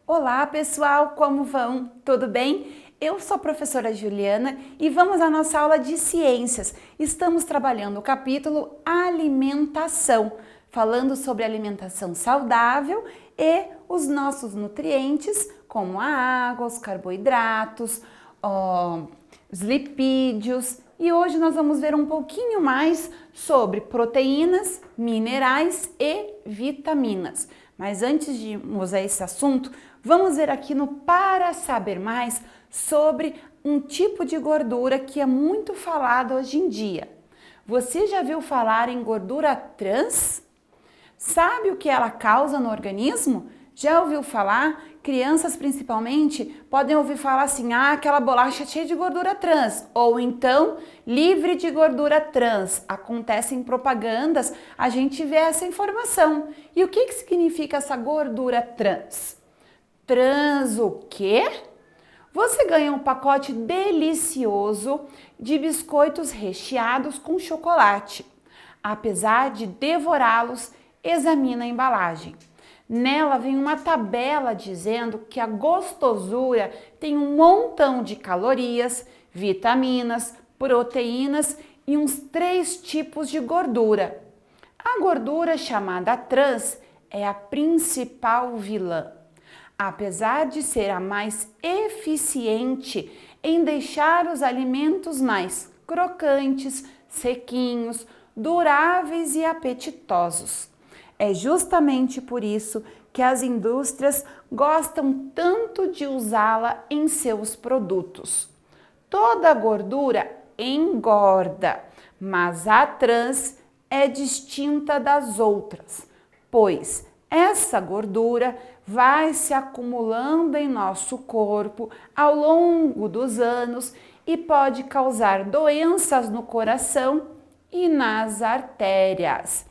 Olá pessoal, como vão? Tudo bem? Eu sou a professora Juliana e vamos à nossa aula de ciências. Estamos trabalhando o capítulo Alimentação, falando sobre alimentação saudável e os nossos nutrientes, como a água, os carboidratos, os lipídios. E hoje nós vamos ver um pouquinho mais sobre proteínas, minerais e vitaminas. Mas antes de irmos a esse assunto, vamos ver aqui no Para Saber Mais sobre um tipo de gordura que é muito falado hoje em dia. Você já viu falar em gordura trans? Sabe o que ela causa no organismo? Já ouviu falar? Crianças principalmente podem ouvir falar assim, aquela bolacha cheia de gordura trans, ou então livre de gordura trans. Acontecem propagandas, a gente vê essa informação. E o que significa essa gordura trans? Trans o quê? Você ganha um pacote delicioso de biscoitos recheados com chocolate. Apesar de devorá-los, examina a embalagem. Nela vem uma tabela dizendo que a gostosura tem um montão de calorias, vitaminas, proteínas e uns 3 tipos de gordura. A gordura chamada trans é a principal vilã. Apesar de ser a mais eficiente em deixar os alimentos mais crocantes, sequinhos, duráveis e apetitosos. É justamente por isso que as indústrias gostam tanto de usá-la em seus produtos. Toda gordura engorda, mas a trans é distinta das outras, pois essa gordura vai se acumulando em nosso corpo ao longo dos anos e pode causar doenças no coração e nas artérias.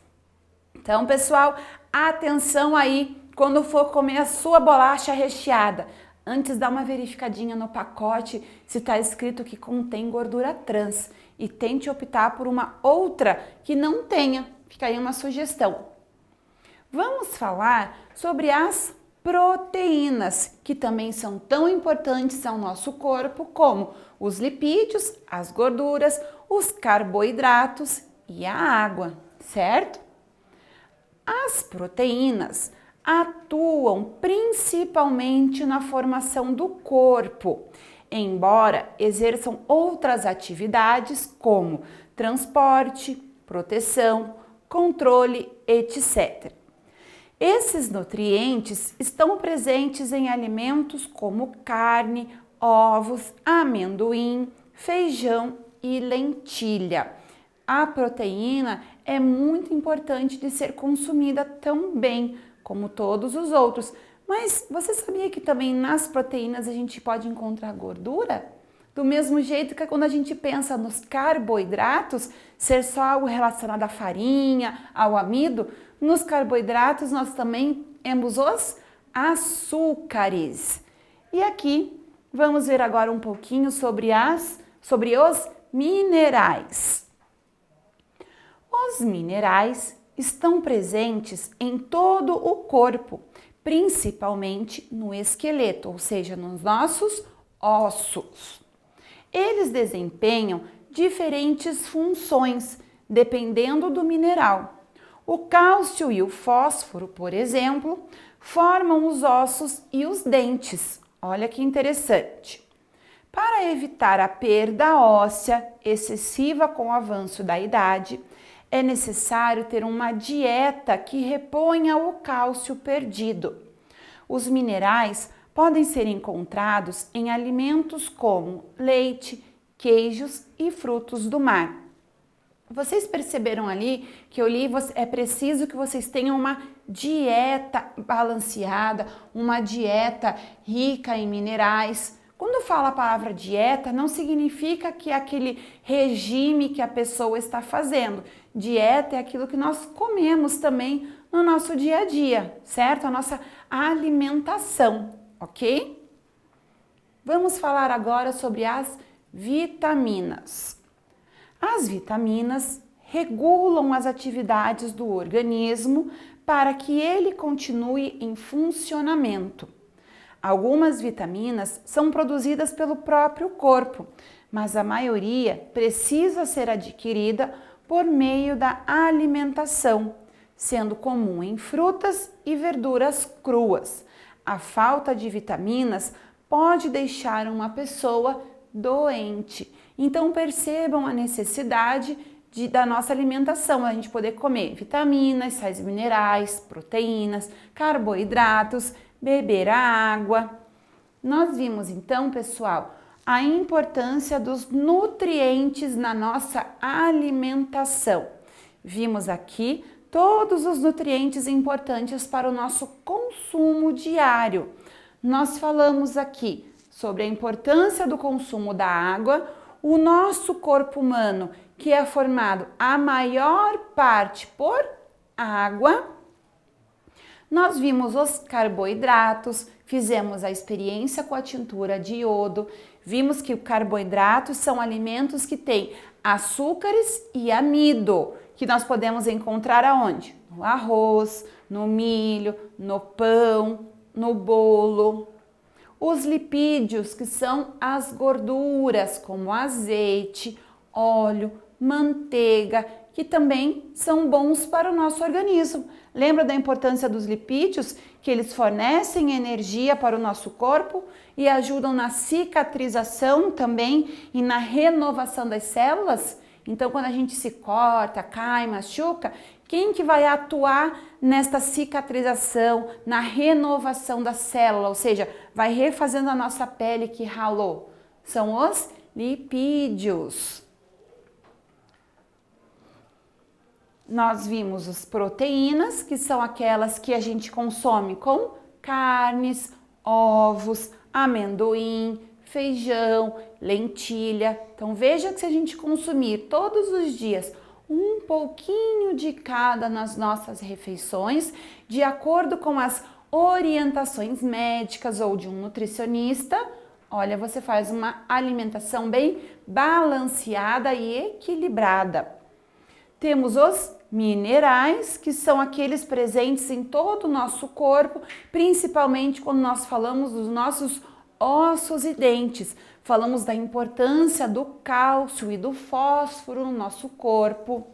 Então, pessoal, atenção aí quando for comer a sua bolacha recheada. Antes, dá uma verificadinha no pacote se está escrito que contém gordura trans e tente optar por uma outra que não tenha. Fica aí uma sugestão. Vamos falar sobre as proteínas, que também são tão importantes ao nosso corpo como os lipídios, as gorduras, os carboidratos e a água, certo? As proteínas atuam principalmente na formação do corpo, embora exerçam outras atividades como transporte, proteção, controle, etc. Esses nutrientes estão presentes em alimentos como carne, ovos, amendoim, feijão e lentilha. A proteína é muito importante de ser consumida também, como todos os outros. Mas você sabia que também nas proteínas a gente pode encontrar gordura? Do mesmo jeito que quando a gente pensa nos carboidratos, ser só algo relacionado à farinha, ao amido, nos carboidratos nós também temos os açúcares. E aqui vamos ver agora um pouquinho sobre os minerais. Os minerais estão presentes em todo o corpo, principalmente no esqueleto, ou seja, nos nossos ossos. Eles desempenham diferentes funções, dependendo do mineral. O cálcio e o fósforo, por exemplo, formam os ossos e os dentes. Olha que interessante. Para evitar a perda óssea excessiva com o avanço da idade, é necessário ter uma dieta que reponha o cálcio perdido. Os minerais podem ser encontrados em alimentos como leite, queijos e frutos do mar. Vocês perceberam ali que eu li, é preciso que vocês tenham uma dieta balanceada, uma dieta rica em minerais. Quando fala a palavra dieta, não significa que é aquele regime que a pessoa está fazendo. Dieta é aquilo que nós comemos também no nosso dia a dia, certo? A nossa alimentação, ok? Vamos falar agora sobre as vitaminas. As vitaminas regulam as atividades do organismo para que ele continue em funcionamento. Algumas vitaminas são produzidas pelo próprio corpo, mas a maioria precisa ser adquirida por meio da alimentação, sendo comum em frutas e verduras cruas. A falta de vitaminas pode deixar uma pessoa doente. Então percebam a necessidade da nossa alimentação, a gente poder comer vitaminas, sais minerais, proteínas, carboidratos, beber água. Nós vimos então, pessoal, a importância dos nutrientes na nossa alimentação. Vimos aqui todos os nutrientes importantes para o nosso consumo diário. Nós falamos aqui sobre a importância do consumo da água, o nosso corpo humano, que é formado a maior parte por água. Nós vimos os carboidratos, fizemos a experiência com a tintura de iodo, vimos que os carboidratos são alimentos que têm açúcares e amido, que nós podemos encontrar aonde? No arroz, no milho, no pão, no bolo. Os lipídios, que são as gorduras, como azeite, óleo, manteiga, que também são bons para o nosso organismo. Lembra da importância dos lipídios? Que eles fornecem energia para o nosso corpo e ajudam na cicatrização também e na renovação das células. Então, quando a gente se corta, cai, machuca, quem que vai atuar nesta cicatrização, na renovação da célula, ou seja, vai refazendo a nossa pele que ralou? São os lipídios. Nós vimos as proteínas, que são aquelas que a gente consome com carnes, ovos, amendoim, feijão, lentilha. Então veja que se a gente consumir todos os dias um pouquinho de cada nas nossas refeições, de acordo com as orientações médicas ou de um nutricionista, olha, você faz uma alimentação bem balanceada e equilibrada. Temos os minerais, que são aqueles presentes em todo o nosso corpo, principalmente quando nós falamos dos nossos ossos e dentes. Falamos da importância do cálcio e do fósforo no nosso corpo.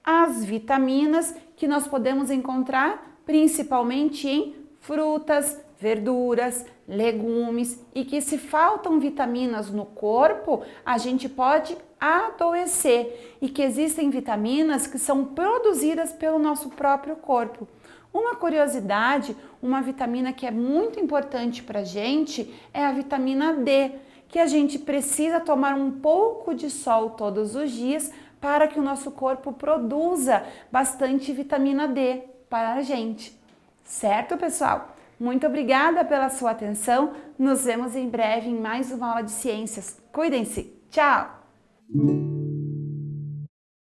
As vitaminas, que nós podemos encontrar principalmente em frutas, verduras, legumes, e que se faltam vitaminas no corpo, a gente pode adoecer, e que existem vitaminas que são produzidas pelo nosso próprio corpo. Uma curiosidade, uma vitamina que é muito importante para a gente é a vitamina D, que a gente precisa tomar um pouco de sol todos os dias para que o nosso corpo produza bastante vitamina D para a gente. Certo, pessoal? Muito obrigada pela sua atenção. Nos vemos em breve em mais uma aula de ciências. Cuidem-se. Tchau!